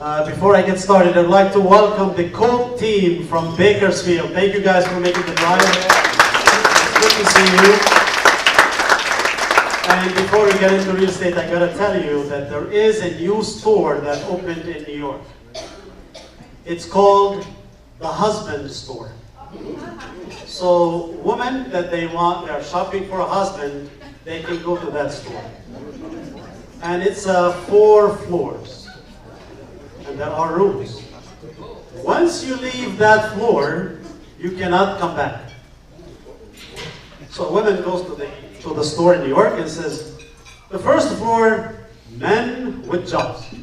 Before I get started, I'd like to welcome the Colt team from Bakersfield. Thank you guys for making the drive. It's good to see you. And before we get into real estate, I gotta tell you that there is a new store that opened in New York. It's called the Husband Store. So women that they're shopping for a husband, they can go to that store. And it's 4 floors. And there are rooms. Once you leave that floor, you cannot come back. So a woman goes to the store in New York and says, the first floor, men with jobs. I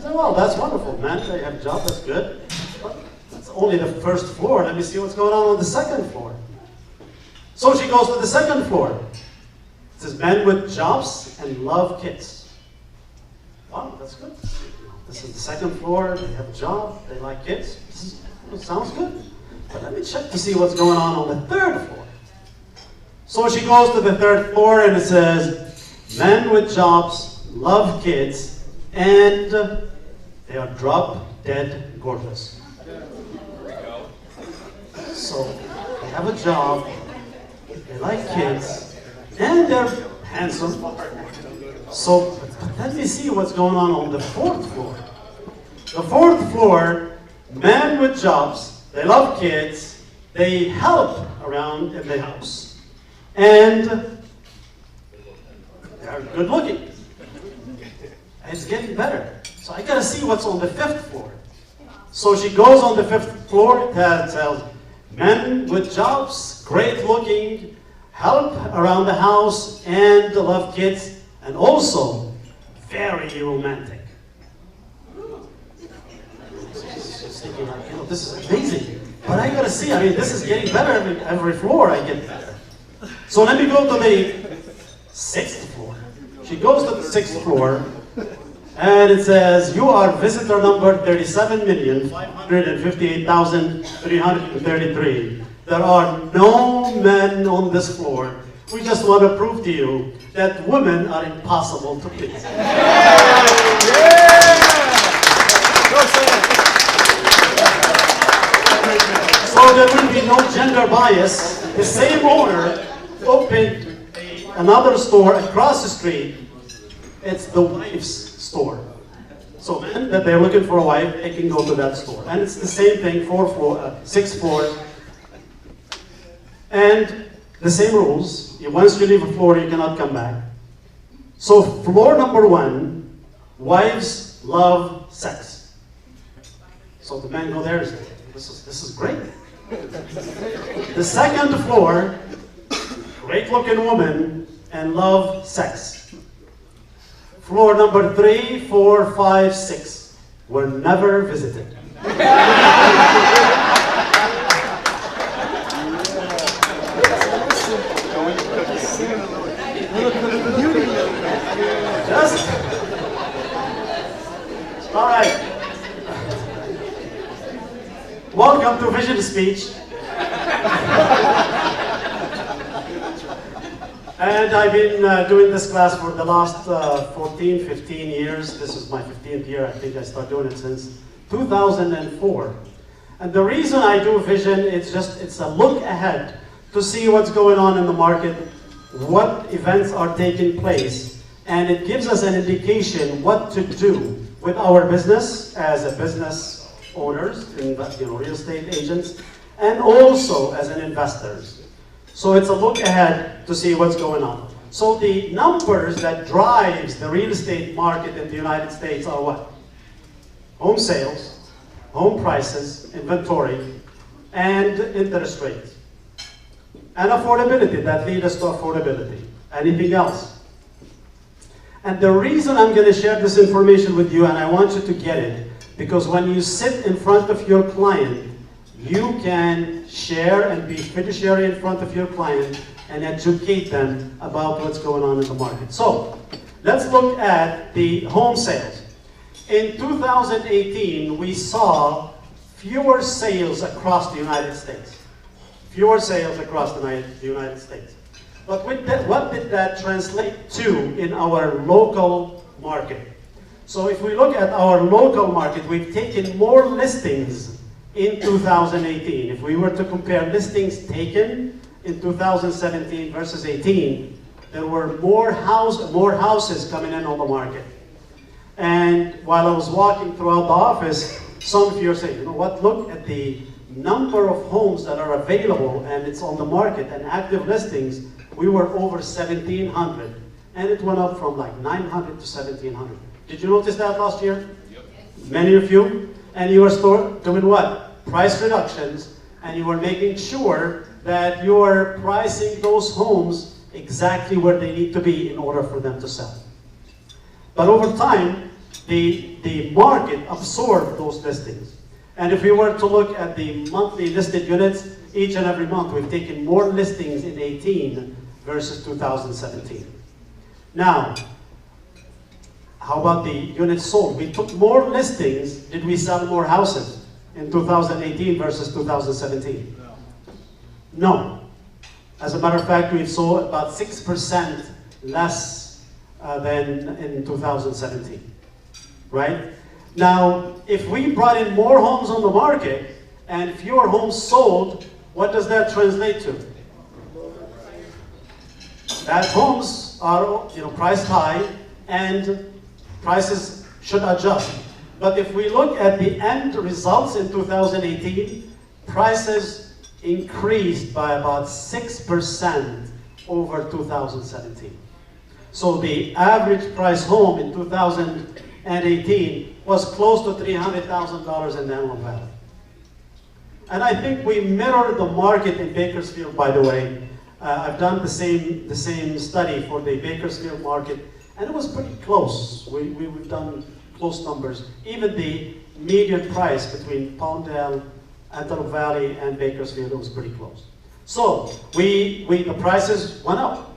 said, well, that's wonderful, men, they have jobs, that's good. But that's only the first floor. Let me see what's going on the second floor. So she goes to the second floor. It says, men with jobs and love kids. Wow, that's good. This is the second floor, they have a job, they like kids. This sounds good. But let me check to see what's going on the third floor. So she goes to the third floor and it says, men with jobs, love kids, and they are drop dead gorgeous. So they have a job, they like kids, and they're handsome. So let me see what's going on the fourth floor. The fourth floor, men with jobs, they love kids, they help around in the house, and they're good looking. It's getting better. So I gotta see what's on the fifth floor. So she goes on the fifth floor, it tells men with jobs, great looking, help around the house, and love kids, and also very romantic. She's thinking, this is amazing. But I gotta see, this is getting better every floor I get better. So let me go to the sixth floor. She goes to the sixth floor, and it says, you are visitor number 37,558,333. There are no men on this floor. We just want to prove to you that women are impossible to please. So there will be no gender bias. The same owner opened another store across the street. It's the wife's store. So men that they're looking for a wife, they can go to that store. And it's the same thing, 6 floors. And the same rules. Once you leave a floor, you cannot come back. So floor number 1, wives love sex. So the men go there and say, this is great. The second floor, great looking woman and love sex. Floor number 3, 4, 5, 6 were never visited. All right. Welcome to Vision Speech. And I've been doing this class for the last 14, 15 years. This is my 15th year. I think I started doing it since 2004. And the reason I do Vision, it's a look ahead to see what's going on in the market, what events are taking place, and it gives us an indication what to do with our business as a business owners, real estate agents, and also as an investors. So it's a look ahead to see what's going on. So the numbers that drives the real estate market in the United States are what? Home sales, home prices, inventory, and interest rates. And affordability, that leads us to affordability. Anything else? And the reason I'm going to share this information with you, and I want you to get it, because when you sit in front of your client, you can share and be fiduciary in front of your client and educate them about what's going on in the market. So, let's look at the home sales. In 2018, we saw fewer sales across the United States. Fewer sales across the United States. But what did that translate to in our local market? So if we look at our local market, we've taken more listings in 2018. If we were to compare listings taken in 2017 versus 18, there were more houses coming in on the market. And while I was walking throughout the office, some of you are saying, you know what, look at the number of homes that are available and it's on the market and active listings. We were over 1,700 and it went up from like 900 to 1,700. Did you notice that last year? Yep. Many of you. And you were doing what? Price reductions, and you were making sure that you are pricing those homes exactly where they need to be in order for them to sell. But over time, the market absorbed those listings. And if we were to look at the monthly listed units, each and every month we've taken more listings in 18 versus 2017. Now, how about the units sold? We took more listings. Did we sell more houses in 2018 versus 2017? No. As a matter of fact, we've sold about 6% less than in 2017, right? Now, if we brought in more homes on the market and fewer homes sold, what does that translate to? That homes are, priced high and prices should adjust. But if we look at the end results in 2018, prices increased by about 6% over 2017. So the average price home in 2018 was close to $300,000 in the Antelope Valley. And I think we mirrored the market in Bakersfield, by the way. I've done the same study for the Bakersfield market, and it was pretty close. We've done close numbers. Even the median price between Palmdale, Antelope Valley, and Bakersfield, it was pretty close. So the prices went up.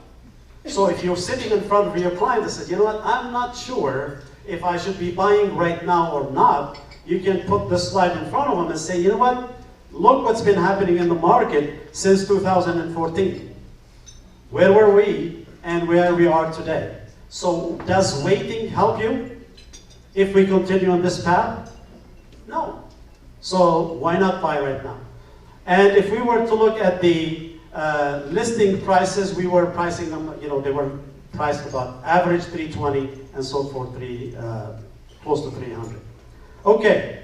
So if you're sitting in front of your client and says, you know what, I'm not sure if I should be buying right now or not, you can put this slide in front of them and say, you know what, look what's been happening in the market since 2014. Where were we and where we are today? So does waiting help you if we continue on this path? No. So why not buy right now? And if we were to look at the listing prices, we were pricing them, they were priced about average 320 and sold for close to 300. Okay.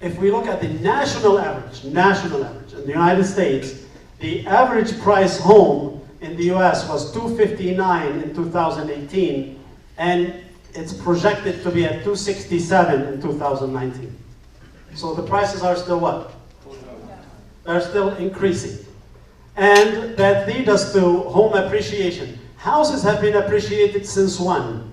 If we look at the national average in the United States, the average price home in the US was $259 in 2018, and it's projected to be at $267 in 2019. So the prices are still what? They're still increasing. And that leads us to home appreciation. Houses have been appreciated since when?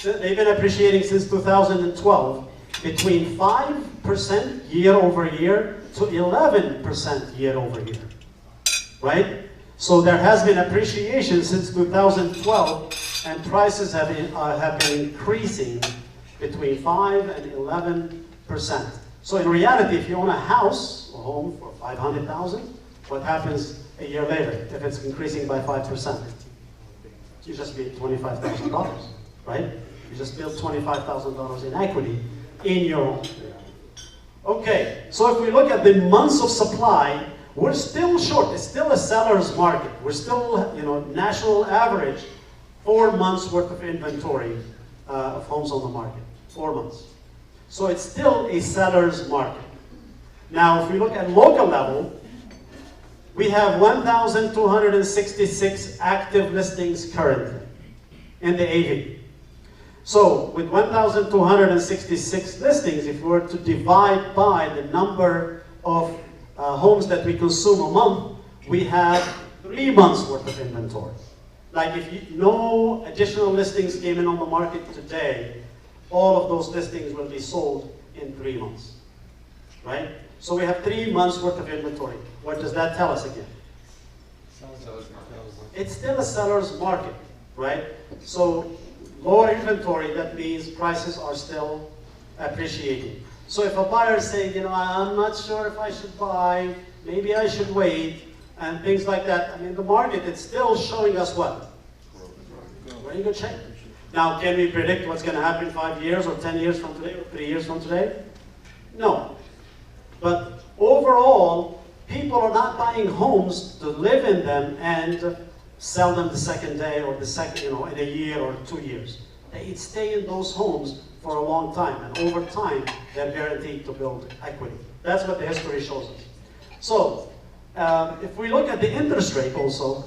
They've been appreciating since 2012, between 5% year over year to 11% year over year, right? So there has been appreciation since 2012, and prices have been increasing between 5 and 11%. So in reality, if you own a house or home for $500,000, what happens a year later if it's increasing by 5%? You just made $25,000, right? You just built $25,000 in equity in your home. Okay, so if we look at the months of supply, we're still short. It's still a seller's market. We're still, national average, 4 months worth of inventory of homes on the market. 4 months. So it's still a seller's market. Now, if we look at local level, we have 1,266 active listings currently in the AV. So with 1,266 listings, if we were to divide by the number of homes that we consume a month, we have 3 months worth of inventory. Like if no additional listings came in on the market today, all of those listings will be sold in 3 months, right? So we have 3 months worth of inventory. What does that tell us again? It's still a seller's market, right? So lower inventory, that means prices are still appreciating. So if a buyer is saying, I'm not sure if I should buy, maybe I should wait, and things like that, the market, it's still showing us what? We're in good shape. Now, can we predict what's going to happen 5 years or 10 years from today or 3 years from today? No. But overall, people are not buying homes to live in them and sell them the second day or the second, in a year or 2 years. They stay in those homes for a long time, and over time, they're guaranteed to build equity. That's what the history shows us. So, if we look at the interest rate also,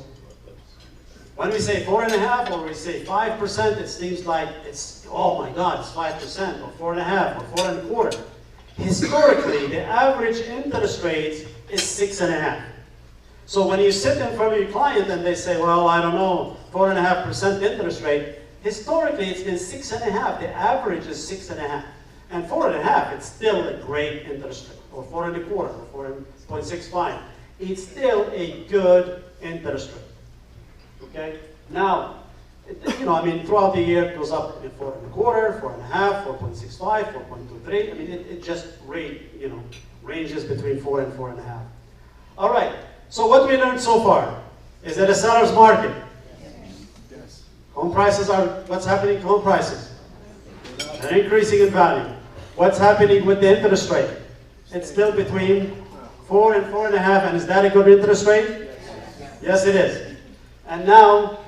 when we say 4.5% or we say 5%, it seems like it's, oh my God, it's 5% or 4.5% or 4.25%. Historically, the average interest rate is 6.5%. So when you sit in front of your client and they say, well, I don't know, 4.5% interest rate, historically it's been 6.5%. The average is 6.5%. And 4.5%, it's still a great interest rate, or 4.25%, or 4.65%. It's still a good interest rate. Okay? Now, throughout the year it goes up in 4.25%, 4.5%, 4.65%, 4.23%. It just ranges between 4 and 4.5. All right. So what we learned so far is that a seller's market. Yes. Home prices are, what's happening to home prices? They're increasing in value. What's happening with the interest rate? It's still between 4 and 4.5, and is that a good interest rate? Yes, it is. And now,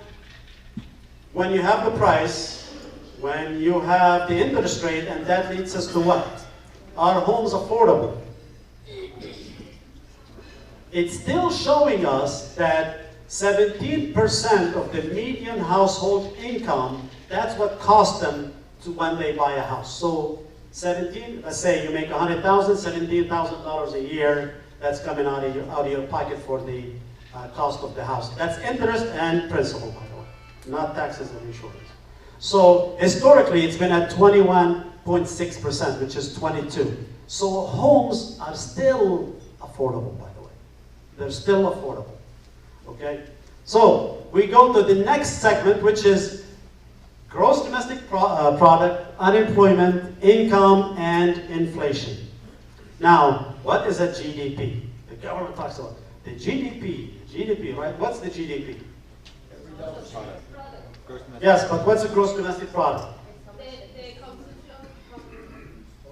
when you have the price, when you have the interest rate, and that leads us to what? Are homes affordable? It's still showing us that 17% of the median household income, that's what costs them when they buy a house. So 17, let's say you make $100,000, $17,000 a year, that's coming out of your pocket for the cost of the house. That's interest and principal, by the way, not taxes and insurance. So historically, it's been at 21.6%, which is 22. So homes are still affordable, by the way. They're still affordable, okay? So we go to the next segment, which is gross domestic product, unemployment, income, and inflation. Now, what is a GDP? The government talks about the GDP, right? What's the GDP? Yes, but what's the gross domestic product? The consumption from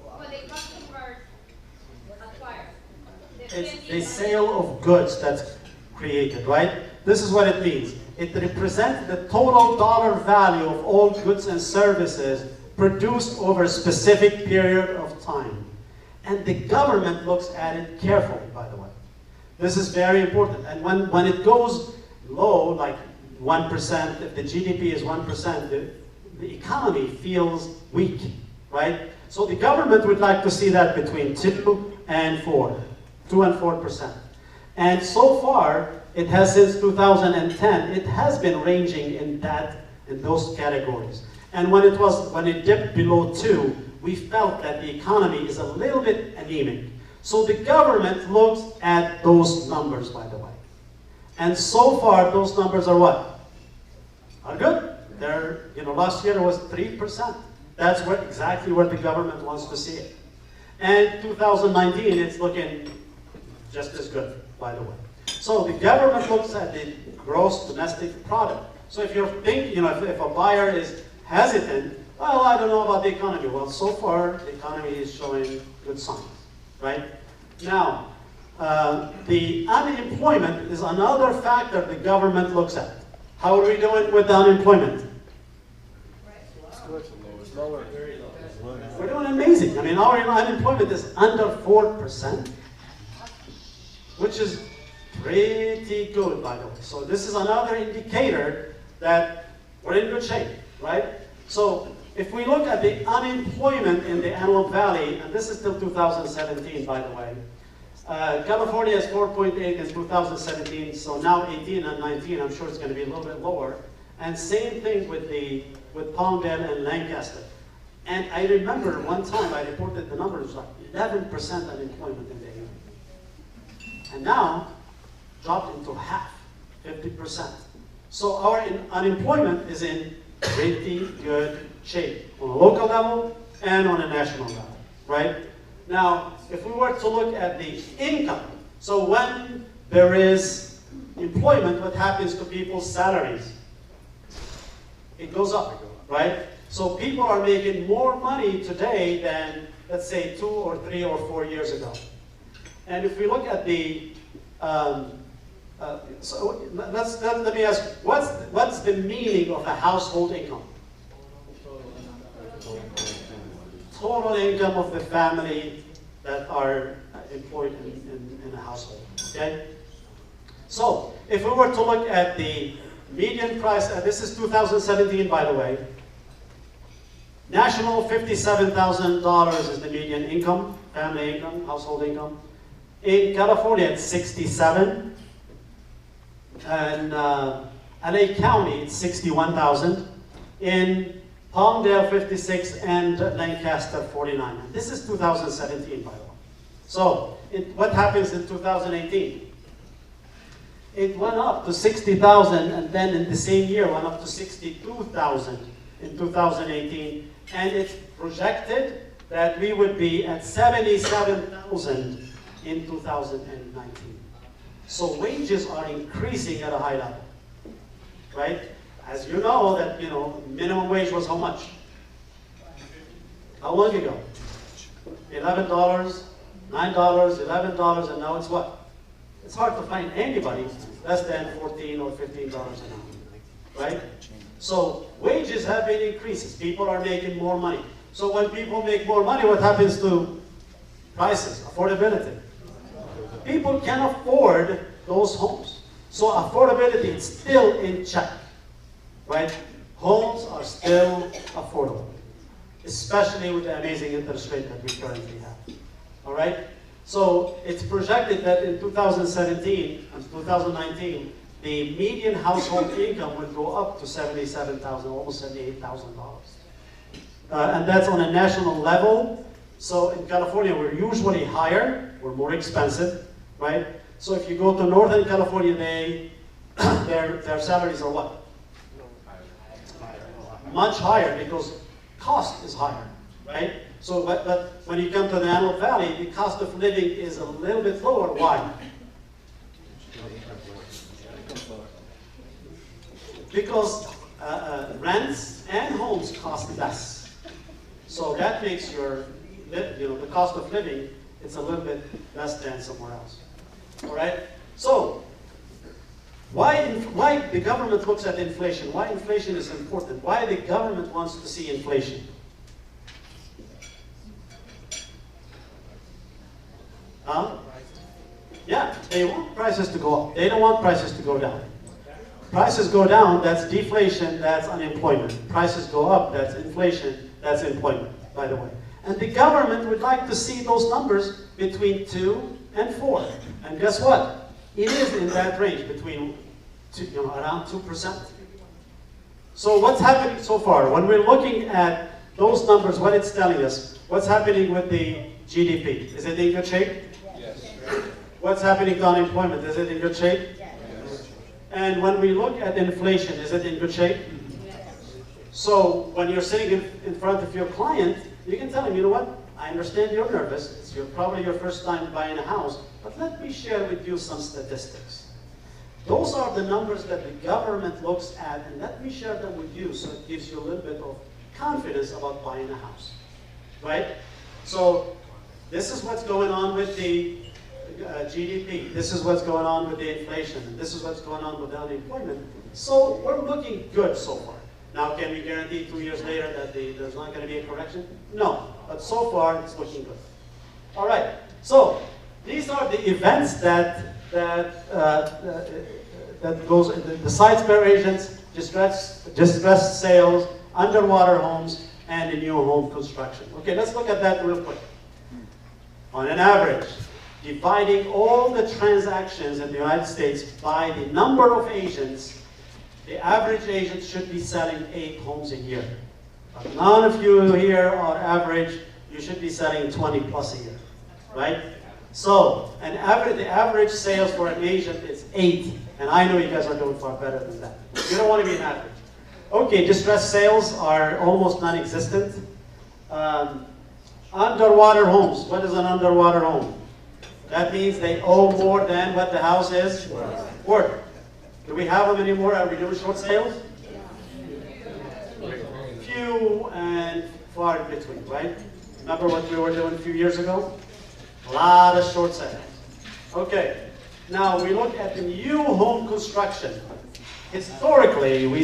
what the customers acquire. It's the sale of goods that's created, right? This is what it means. It represents the total dollar value of all goods and services produced over a specific period of time. And the government looks at it carefully, by the way. This is very important. And when it goes low, like 1%, if the GDP is 1%, the economy feels weak, right? So the government would like to see that between 2 and 4%. And so far, it has since 2010, it has been ranging in those categories. And when it dipped below 2, we felt that the economy is a little bit anemic. So the government looks at those numbers, by the way. And so far, those numbers are what? Are good. They're, last year it was 3%. That's exactly where the government wants to see it. And 2019, it's looking just as good, by the way. So the government looks at the gross domestic product. So if you're thinking, if a buyer is hesitant, well, I don't know about the economy. Well, so far, the economy is showing good signs, right? Now, the unemployment is another factor the government looks at. How are we doing with the unemployment? We're doing amazing. Our unemployment is under 4%, which is pretty good, by the way. So this is another indicator that we're in good shape, right? So if we look at the unemployment in the Antelope Valley, and this is still 2017, by the way, California is 4.8 in 2017, so now 18 and 19, I'm sure it's going to be a little bit lower. And same thing with Palmdale and Lancaster. And I remember one time I reported the numbers like 11% unemployment in the area. And now, dropped into half, 50%. So our unemployment is in pretty good shape on a local level and on a national level, right? Now, if we were to look at the income, so when there is employment, what happens to people's salaries? it goes up, right? So people are making more money today than, let's say, 2 or 3 or 4 years ago. And if we look at the, so let me ask, what's the meaning of a household income? Total income of the family that are employed in a household, okay? So, if we were to look at the median price, this is 2017 by the way, national $57,000 is the median income, family income, household income. In California it's 67, and LA County it's 61,000. In Palmdale 56 and Lancaster 49. And this is 2017 by the way. So, what happens in 2018? It went up to 60,000, and then in the same year went up to 62,000 in 2018, and it's projected that we would be at 77,000 in 2019. So wages are increasing at a high level, right? As you know, that minimum wage was how much? How long ago? $11, $9, $11, and now it's what? It's hard to find anybody less than $14 or $15 an hour, right? So wages have been increases. People are making more money. So when people make more money, what happens to prices, affordability? People can afford those homes. So affordability is still in check, right? Homes are still affordable, especially with the amazing interest rate that we currently have, all right? So it's projected that in 2017 and 2019, the median household income would go up to $77,000, almost $78,000. And that's on a national level. So in California, we're usually higher, we're more expensive, right? So if you go to Northern California, their salaries are what? Much higher because cost is higher, right? So, but when you come to the Antelope Valley, the cost of living is a little bit lower. Why? Because rents and homes cost less. So that makes the cost of living, it's a little bit less than somewhere else. All right? So, why the government looks at inflation? Why inflation is important? Why the government wants to see inflation? Yeah, they want prices to go up. They don't want prices to go down. Prices go down, that's deflation, that's unemployment. Prices go up, that's inflation, that's employment, by the way. And the government would like to see those numbers between 2 and 4. And guess what? It is in that range, between around 2%. So what's happening so far? When we're looking at those numbers, what it's telling us, what's happening with the GDP? Is it in good shape? Yes. What's happening to unemployment? Is it in good shape? Yes. And when we look at inflation, is it in good shape? Yes. So when you're sitting in front of your client, you can tell him, you know what? I understand you're nervous. It's probably your first time buying a house, but let me share with you some statistics. Those are the numbers that the government looks at, and let me share them with you so it gives you a little bit of confidence about buying a house, right? So this is what's going on with the GDP. This is what's going on with the inflation. And this is what's going on with the unemployment. So we're looking good so far. Now, can we guarantee 2 years later that there's not going to be a correction? No, but so far it's looking good. All right, so these are the events that goes the sites per agents, distressed sales, underwater homes, and the new home construction. Okay, let's look at that real quick. On an average, dividing all the transactions in the United States by the number of agents, the average agent should be selling 8 homes a year. But none of you here are average. You should be selling 20 plus a year, right? So, the average sales for an agent is 8. And I know you guys are doing far better than that. You don't want to be an average. Okay, distressed sales are almost non-existent. Underwater homes. What is an underwater home? That means they owe more than what the house is worth. Do we have them anymore? Are we doing short sales? and far in between, right? Remember what we were doing a few years ago? A lot of short sales. Okay, now we look at the new home construction. Historically, we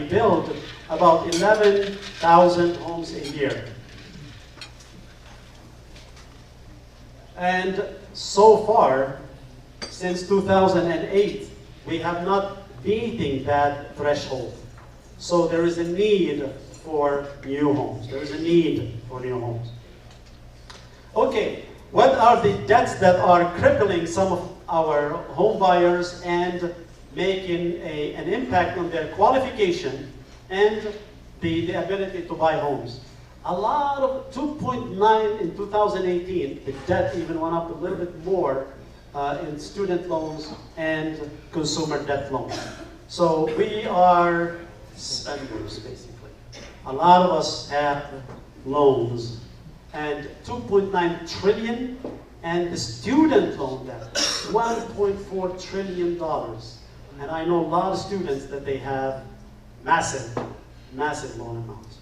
build about 11,000 homes a year. And so far, since 2008, we have not beaten that threshold. So there is a need for new homes. There is a need for new homes. Okay, what are the debts that are crippling some of our home buyers and making an impact on their qualification and the ability to buy homes? A lot of 2.9 in 2018, the debt even went up a little bit more in student loans and consumer debt loans. So we are spenders, basically. A lot of us have loans, and 2.9 trillion, and the student loan debt, $1.4 trillion. And I know a lot of students that they have massive, massive loan amounts.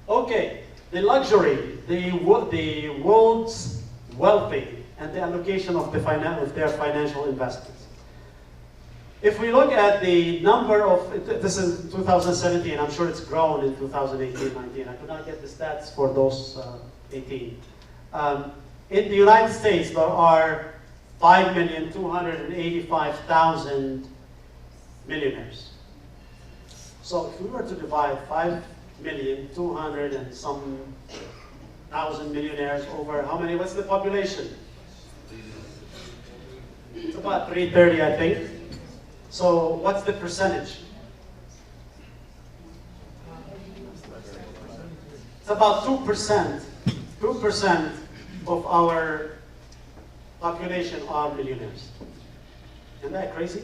Okay, the luxury, the world's wealthy, and the allocation of their financial investments. If we look at the number of, this is 2017, I'm sure it's grown in 2018, 19. I could not get the stats for those 18. In the United States, there are 5,285,000 millionaires. So if we were to divide 5,200,000 and some thousand millionaires over how many, what's the population? It's about 330, I think. So what's the percentage? It's about 2%. 2% of our population are millionaires. Isn't that crazy?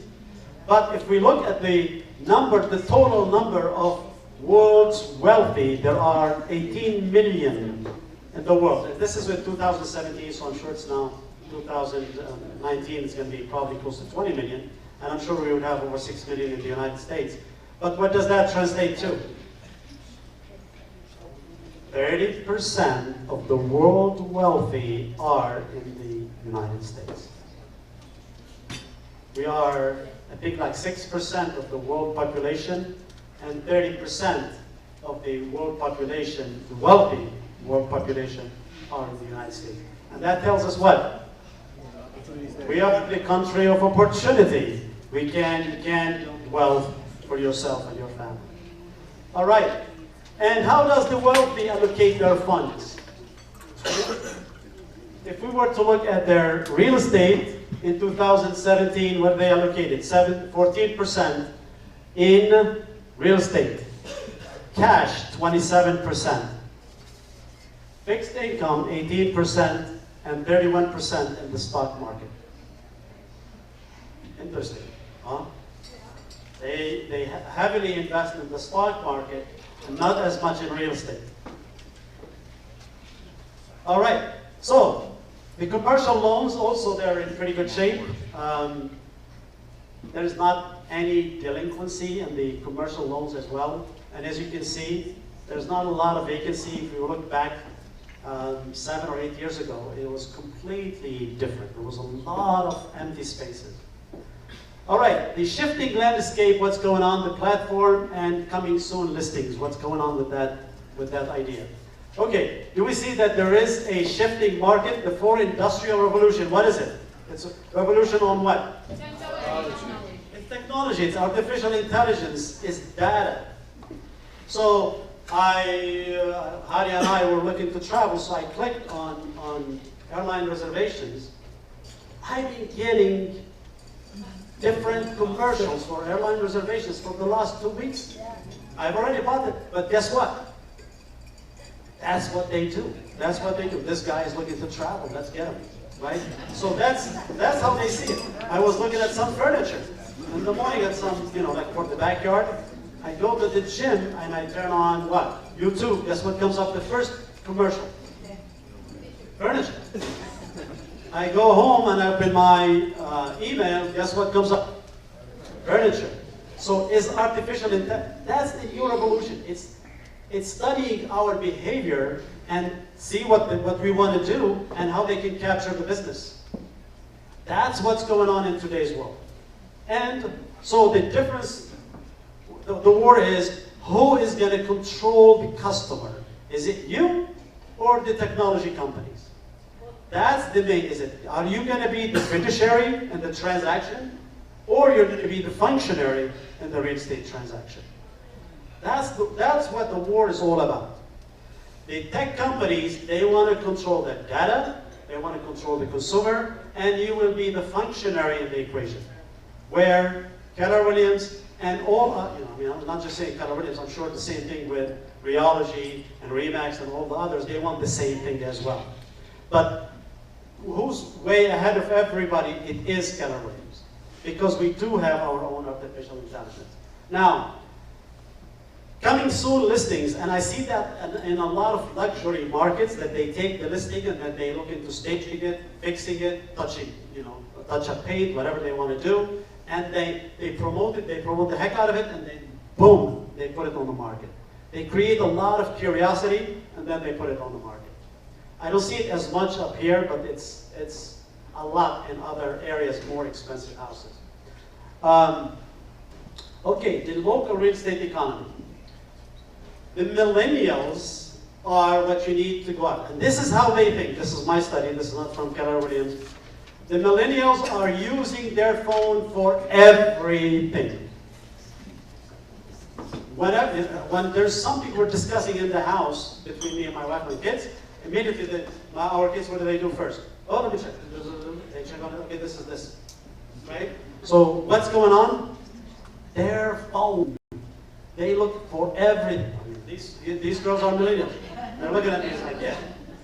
But if we look at the number, the total number of world's wealthy, there are 18 million in the world. And this is with 2017, so I'm sure it's now 2019, it's going to be probably close to 20 million. And I'm sure we would have over 6 million in the United States. But what does that translate to? 30% of the world wealthy are in the United States. We are, I think, like 6% of the world population, and 30% of the world population, the wealthy world population, are in the United States. And that tells us what? We are the country of opportunity. You can build wealth for yourself and your family. All right. And how does the wealthy allocate their funds? If we were to look at their real estate in 2017, what they allocated? 14% in real estate. Cash, 27%. Fixed income, 18%, and 31% in the stock market. Interesting, huh? They heavily invest in the stock market and not as much in real estate. All right, so the commercial loans also, they're in pretty good shape. There's not any delinquency in the commercial loans as well. And as you can see, there's not a lot of vacancy. If you look back 7 or 8 years ago, it was completely different. There was a lot of empty spaces. All right, the shifting landscape, what's going on, the platform, and coming soon listings, what's going on with that idea. Okay, do we see that there is a shifting market? The fourth industrial revolution, what is it? It's a revolution on what? Technology. It's technology, it's artificial intelligence, it's data. So Hari and I were looking to travel, so I clicked on airline reservations. I've been getting different commercials for airline reservations for the last 2 weeks. I've already bought it, but guess what? That's what they do. That's what they do. This guy is looking to travel. Let's get him, right? So that's how they see it. I was looking at some furniture in the morning at some, like for the backyard. I go to the gym and I turn on what? YouTube. Guess what comes up the first commercial? Furniture. I go home and open my email, guess what comes up? Furniture. So is artificial intelligence, that's the new revolution. It's It's studying our behavior and see what we want to do and how they can capture the business. That's what's going on in today's world. And so the difference, the war is, who is going to control the customer? Is it you or the technology companies? That's the main, is it? Are you going to be the fiduciary in the transaction, or you're going to be the functionary in the real estate transaction? That's what the war is all about. The tech companies, they want to control the data, they want to control the consumer, and you will be the functionary in the equation. Where Keller Williams and all, I'm not just saying Keller Williams, I'm sure the same thing with Rheology and Remax and all the others, they want the same thing as well. But who's way ahead of everybody? It is Keller Williams, because we do have our own artificial intelligence. Now, coming soon listings, and I see that in a lot of luxury markets, that they take the listing and then they look into staging it, fixing it, touching, touch up paint, whatever they want to do, and they promote it, they promote the heck out of it, and then boom, they put it on the market. They create a lot of curiosity, and then they put it on the market. I don't see it as much up here, but it's a lot in other areas, more expensive houses. Okay, the local real estate economy. The millennials are what you need to go out. And this is how they think. This is my study. This is not from Keller Williams. The millennials are using their phone for everything. When there's something we're discussing in the house between me and my wife and kids, immediately our kids, what do they do first? Oh, let me check. They check on it. Okay, this is this. Right? So what's going on? Their phone. They look for everything. These girls are millennials. They're looking at me like, yeah,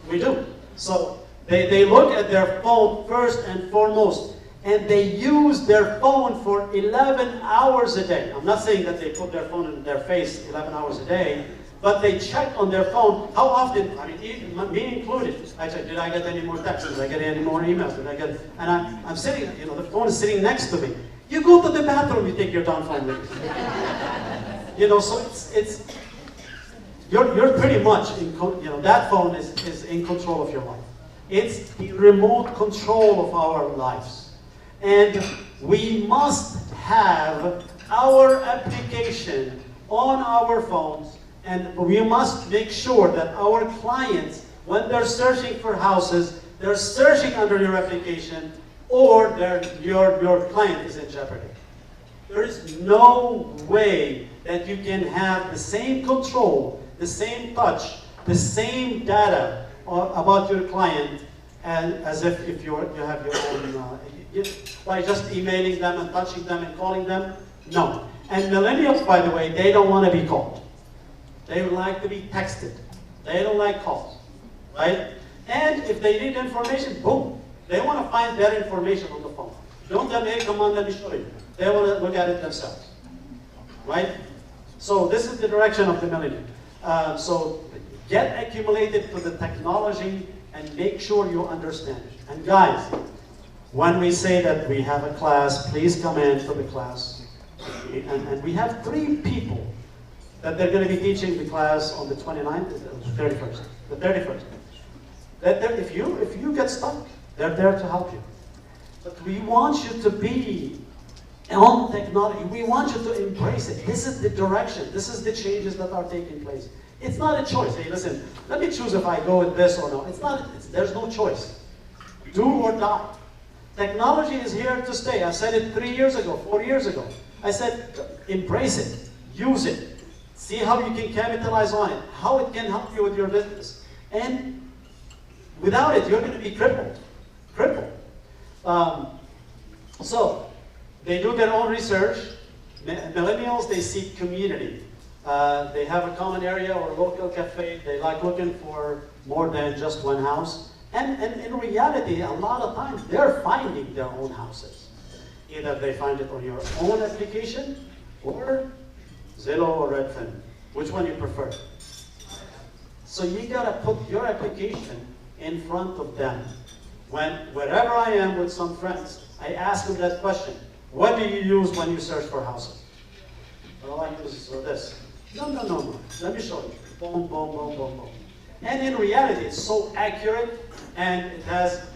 we do. So they look at their phone first and foremost, and they use their phone for 11 hours a day. I'm not saying that they put their phone in their face 11 hours a day, but they check on their phone. How often? I mean, even me included. I check, did I get any more texts? Did I get any more emails? Did I get? And I'm sitting, the phone is sitting next to me. You go to the bathroom, you take your damn phone with you. So you're pretty much that phone is in control of your life. It's the remote control of our lives. And we must have our application on our phones, and we must make sure that our clients, when they're searching for houses, they're searching under your application, or your client is in jeopardy. There is no way that you can have the same control, the same touch, the same data about your client as if you have your own, by just emailing them and touching them and calling them. No. And millennials, by the way, they don't want to be called. They would like to be texted. They don't like calls, right? And if they need information, boom. They want to find that information on the phone. Don't tell me, hey, come on, let me show you. They want to look at it themselves, right? So this is the direction of the millennial. So get accumulated to the technology and make sure you understand it. And guys, when we say that we have a class, please come in to the class. And we have 3 people that they're going to be teaching the class on the 29th, the 31st. The 31st. If you get stuck, they're there to help you. But we want you to be on technology. We want you to embrace it. This is the direction. This is the changes that are taking place. It's not a choice. Hey, listen, let me choose if I go with this or no. There's no choice. Do or die. Technology is here to stay. I said it 3 years ago, 4 years ago. I said, embrace it. Use it. See how you can capitalize on it. How it can help you with your business. And without it, you're going to be crippled. So, they do their own research. Millennials, they seek community. They have a common area or a local cafe. They like looking for more than just one house. And in reality, a lot of times, they're finding their own houses. Either they find it on your own application, or Zillow or Redfin. Which one you prefer? So you gotta put your application in front of them. Wherever I am with some friends, I ask them that question. What do you use when you search for houses? Well, I use this. No. Let me show you. boom, boom, boom, boom, boom. And in reality, it's so accurate and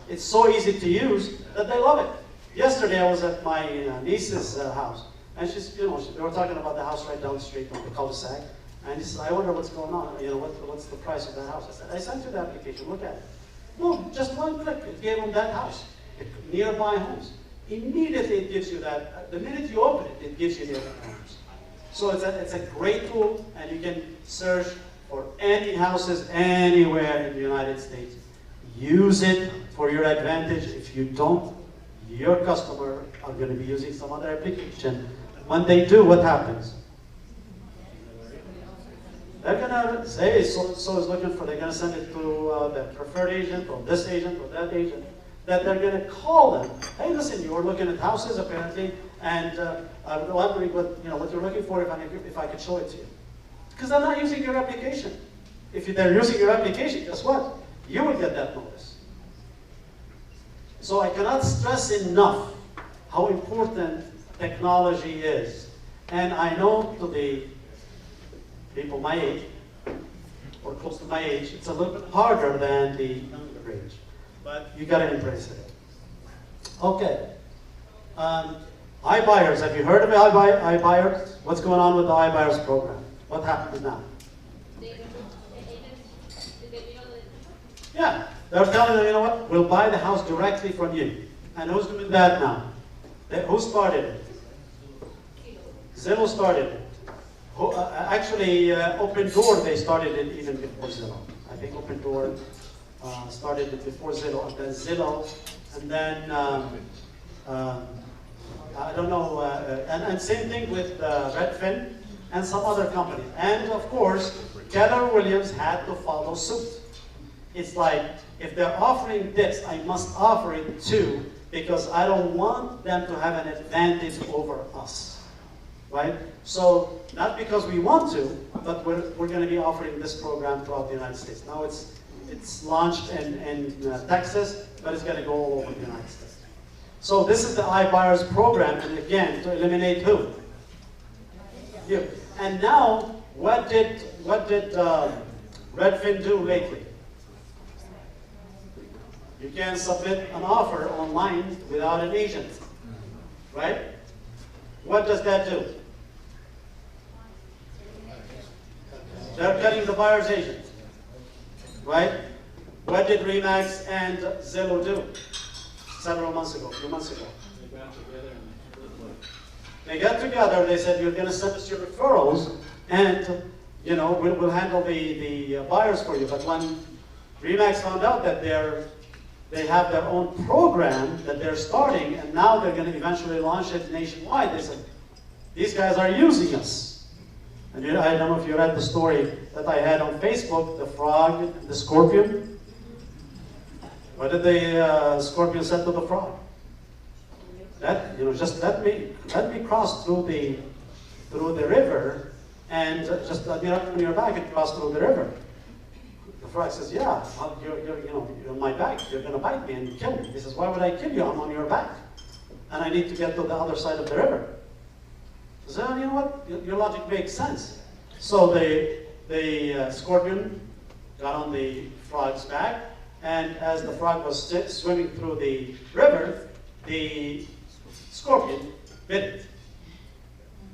it's so easy to use that they love it. Yesterday, I was at my niece's house, and they were talking about the house right down the street on the cul-de-sac. And he said, I wonder what's going on. What's the price of that house? I said, I sent you the application. Look at it. No, just one click. It gave them that house. Nearby homes. Immediately, it gives you that. The minute you open it, it gives you the other homes. So it's a great tool, and you can search for any houses anywhere in the United States. Use it for your advantage. If you don't, your customer are going to be using some other application. When they do, what happens? They're going to say, so is looking for, they're going to send it to the preferred agent or this agent or that agent, that they're going to call them. Hey, listen, you were looking at houses apparently, and I'm wondering what you're looking for if I could show it to you. Because they're not using your application. If they're using your application, guess what? You will get that notice. So I cannot stress enough how important technology is. And I know to the people my age, or close to my age, it's a little bit harder than the younger age. But you gotta embrace it. Okay. iBuyers, have you heard of iBuyers? What's going on with the iBuyers program? What happens now? Yeah, they're telling them, you know what, we'll buy the house directly from you. And who's doing that now? Who started it? Zillow started it. Actually, Open Door, they started it even before Zillow. I think Open Door started it before Zillow, and then Zillow, and then, I don't know, and same thing with Redfin and some other companies. And of course, Keller Williams had to follow suit. It's like, if they're offering this, I must offer it too, because I don't want them to have an advantage over us, right? So, not because we want to, but we're going to be offering this program throughout the United States. Now it's launched in Texas, but it's going to go all over the United States. So this is the iBuyers program, and again, to eliminate who? You. And now, what did Redfin do lately? You can submit an offer online without an agent, right? What does that do? They're cutting the buyer's agent, right? What did Remax and Zillow do several months ago, a few months ago? They got together, they said, you're going to send us your referrals, and we'll handle the buyers for you. But when Remax found out that they have their own program that they're starting, and now they're going to eventually launch it nationwide, they said, these guys are using us. And I don't know if you read the story that I had on Facebook, the frog and the scorpion. What did the scorpion say to the frog? Just let me cross through the river, and just let me on your back and cross through the river. The frog says, yeah, well, you're on my back. You're going to bite me and kill me. He says, why would I kill you? I'm on your back, and I need to get to the other side of the river. So you know what? Your logic makes sense. So the scorpion got on the frog's back, and as the frog was swimming through the river, the scorpion bit it.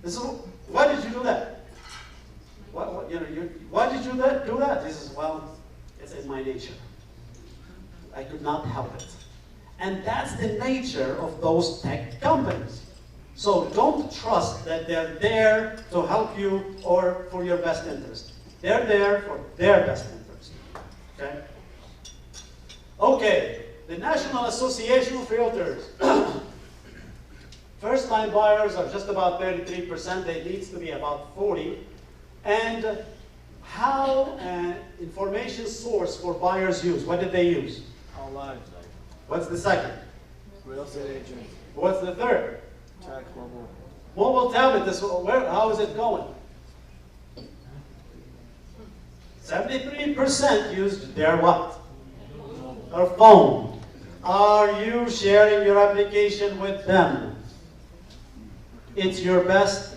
This is, why did you do that? Why did you do that? He says, well, it's in my nature. I could not help it. And that's the nature of those tech companies. So don't trust that they're there to help you or for your best interest. They're there for their best interest. Okay? Okay, the National Association of Realtors. First-time buyers are just about 33%. They need to be about 40%. And how information source for buyers use? What did they use? Online. What's the second? Real estate agent. What's the third? Tax mobile. Mobile tablet. How is it going? 73% used their what? Their phone. Are you sharing your application with them? It's your best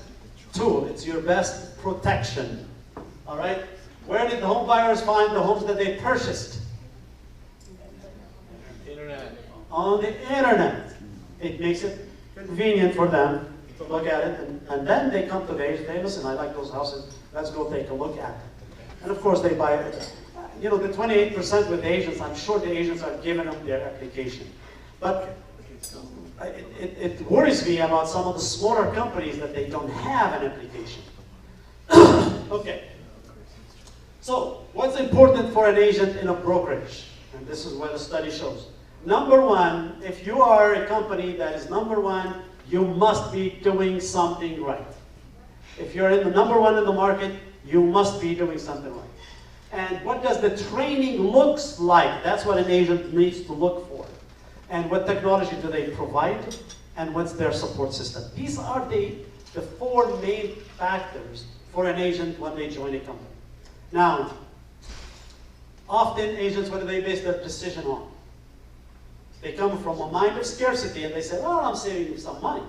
tool. It's your best protection. All right? Where did the home buyers find the homes that they purchased? Internet. On the internet. It makes it convenient for them to look at it, and then they come to the agent, hey, listen, I like those houses, let's go take a look at it. And of course they buy it. You know, the 28% with the agents, I'm sure the agents are giving them their application. But it worries me about some of the smaller companies that they don't have an application. Okay. So, what's important for an agent in a brokerage? And this is what the study shows. Number one, if you are a company that is number one, you must be doing something right. If you're in the number one in the market, you must be doing something right. And what does the training looks like? That's what an agent needs to look for. And what technology do they provide? And what's their support system? These are the four main factors for an agent when they join a company. Now, often agents, what do they base their decision on? They come from a mind of scarcity and they say, well, I'm saving some money,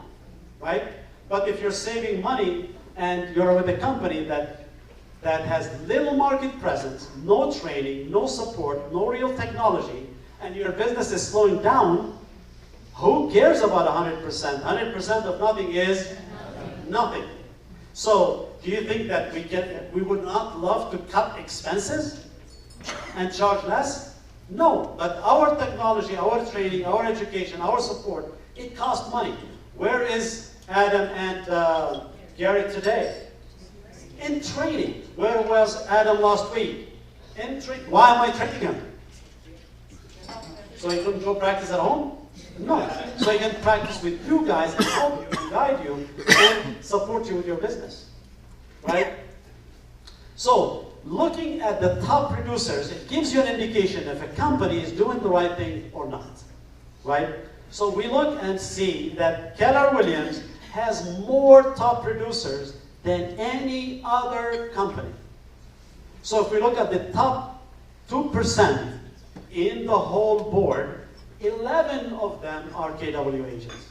right? But if you're saving money and you're with a company that has little market presence, no training, no support, no real technology, and your business is slowing down, who cares about 100%? 100% of nothing is nothing. So, do you think that we would not love to cut expenses and charge less? No, but our technology, our training, our education, our support, it costs money. Where is Adam and Gary today? In training. Where was Adam last week? In training. Why am I training him? So he couldn't go practice at home? No. So he can practice with you guys and help you and guide you and support you with your business. Right? So, looking at the top producers, it gives you an indication if a company is doing the right thing or not. Right? So we look and see that Keller Williams has more top producers than any other company. So if we look at the top 2% in the whole board, 11 of them are KW agents.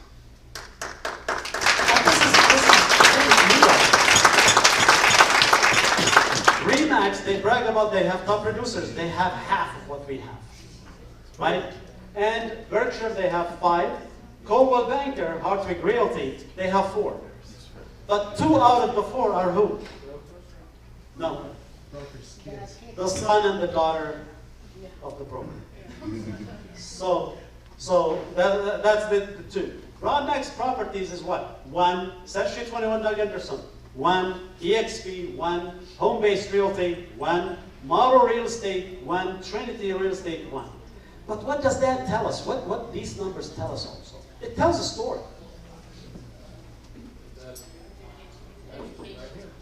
Remax, they brag about they have top producers. They have half of what we have, right? And Berkshire, they have 5. Coldwell Banker, Hartwig Realty, they have 4. But 2 out of the 4 are who? No. The son and the daughter of the broker. So that's the 2. Rodmax Properties is what? 1. Century 21 Doug Anderson. 1. EXP. 1. Home-Based Realty. 1. Model Real Estate. 1. Trinity Real Estate. 1. But what does that tell us? What these numbers tell us also? It tells a story.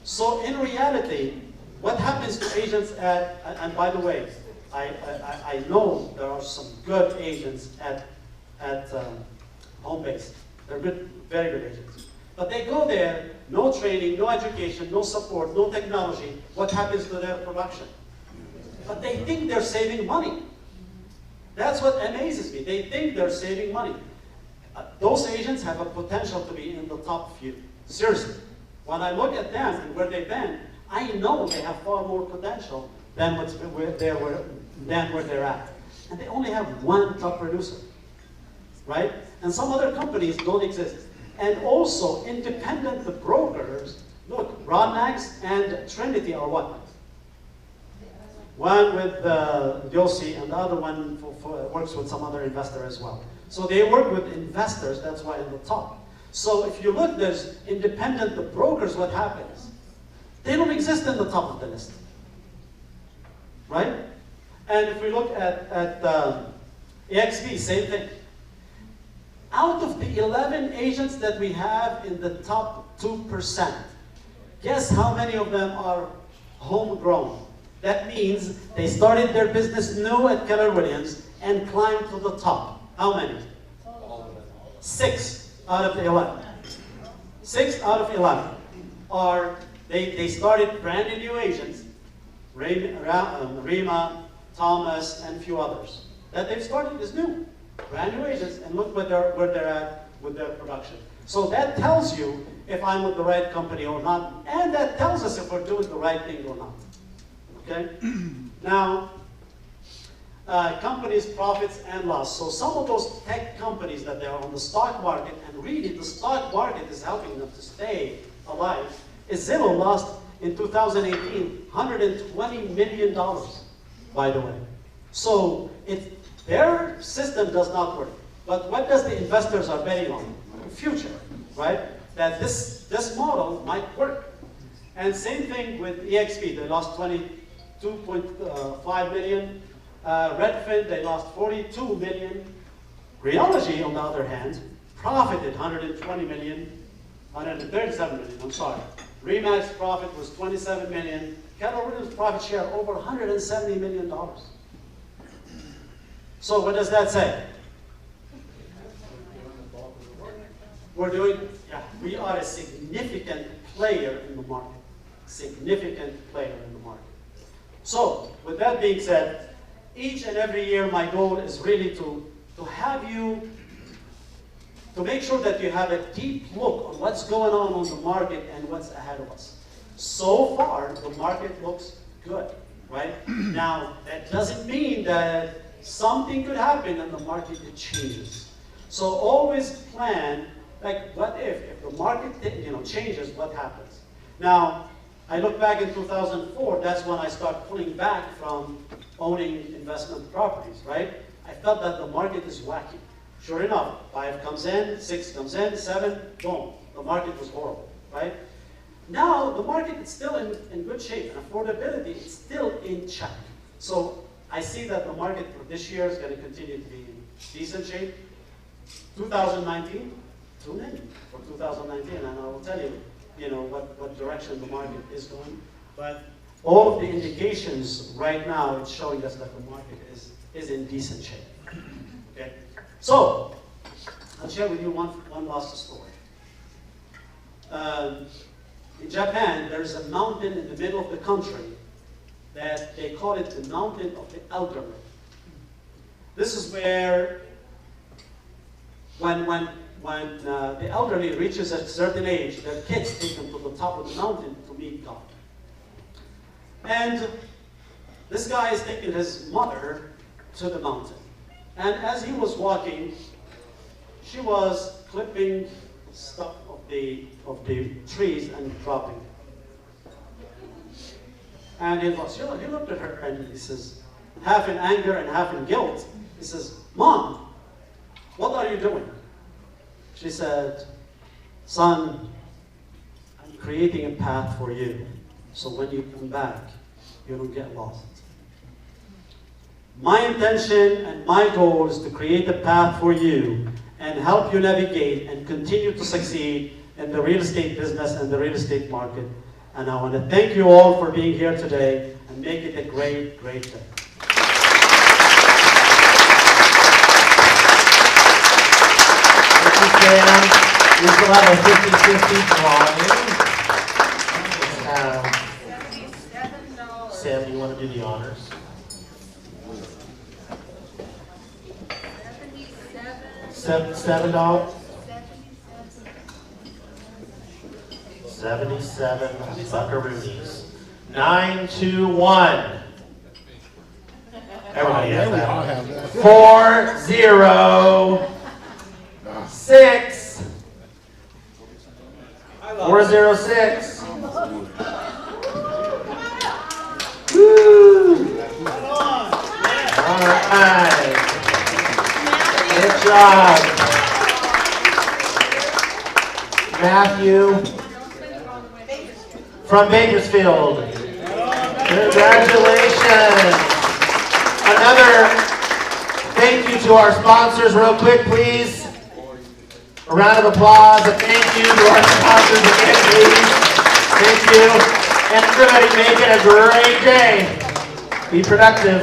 So in reality, what happens to agents at, and by the way, I know there are some good agents at Home-Based. They're good, very good agents. But they go there, no training, no education, no support, no technology. What happens to their production? But they think they're saving money. That's what amazes me. They think they're saving money. Those agents have a potential to be in the top few. Seriously. When I look at them and where they've been, I know they have far more potential than where they're at. And they only have 1 top producer, right? And some other companies don't exist. And also, independent brokers, look, Rodmax and Trinity are what? One with Yossi, and the other one works with some other investor as well. So they work with investors, that's why in the top. So if you look, there's independent brokers, what happens? They don't exist in the top of the list. Right? And if we look at EXP, same thing. Out of the 11 agents that we have in the top 2%, guess how many of them are homegrown? That means they started their business new at Keller Williams and climbed to the top. How many? 6 out of the 11. 6 out of 11 are, they started brand new agents, Rima, Thomas, and a few others. That they've started is new. Brand new agents, and look where they're at with their production. So that tells you if I'm with the right company or not, and that tells us if we're doing the right thing or not. Okay? Now, companies' profits and loss. So some of those tech companies that they are on the stock market, and really the stock market is helping them to stay alive, Zillow lost in 2018 $120 million, by the way. So their system does not work. But what does the investors are betting on? The future, right? That this model might work. And same thing with EXP. They lost 22.5 million. Redfin, they lost 42 million. Reology, on the other hand, profited 120 million, 137 million, I'm sorry. Remax profit was 27 million. KELLER's profit share over $170 million. So what does that say? We are a significant player in the market. Significant player in the market. So, with that being said, each and every year my goal is really to have you, to make sure that you have a deep look on what's going on the market and what's ahead of us. So far, the market looks good, right? Now, that doesn't mean that something could happen and the market changes. So always plan, like, what if the market changes, what happens? Now, I look back in 2004, that's when I started pulling back from owning investment properties, right? I felt that the market is wacky. Sure enough, 5 comes in, 6 comes in, 7, boom, the market was horrible, right? Now, the market is still in good shape, and affordability is still in check. So I see that the market for this year is going to continue to be in decent shape. 2019, tune in for 2019, and I will tell you, what direction the market is going. But all of the indications right now, it's showing us that the market is in decent shape. Okay? So, I'll share with you one last story. In Japan, there's a mountain in the middle of the country that they call it the mountain of the elderly. This is where, when the elderly reaches a certain age, their kids take them to the top of the mountain to meet God. And this guy is taking his mother to the mountain. And as he was walking, she was clipping stuff of the trees and dropping it. And he looked at her and he says, half in anger and half in guilt, he says, "Mom, what are you doing?" She said, "Son, I'm creating a path for you, so when you come back, you don't get lost." My intention and my goal is to create a path for you and help you navigate and continue to succeed in the real estate business and the real estate market. And I want to thank you all for being here today and make it a great, great day. Thank you, Sam. We still have a 50-50 drawing. Sam, do you want to do the honors? $7. 77 buckaroonies. 921. Everybody has that. 406. 406. Woo! All right. Good job. Matthew from Bakersfield. Congratulations. Another thank you to our sponsors real quick, please. A round of applause. A thank you to our sponsors again, please. Thank you. And everybody make it a great day. Be productive.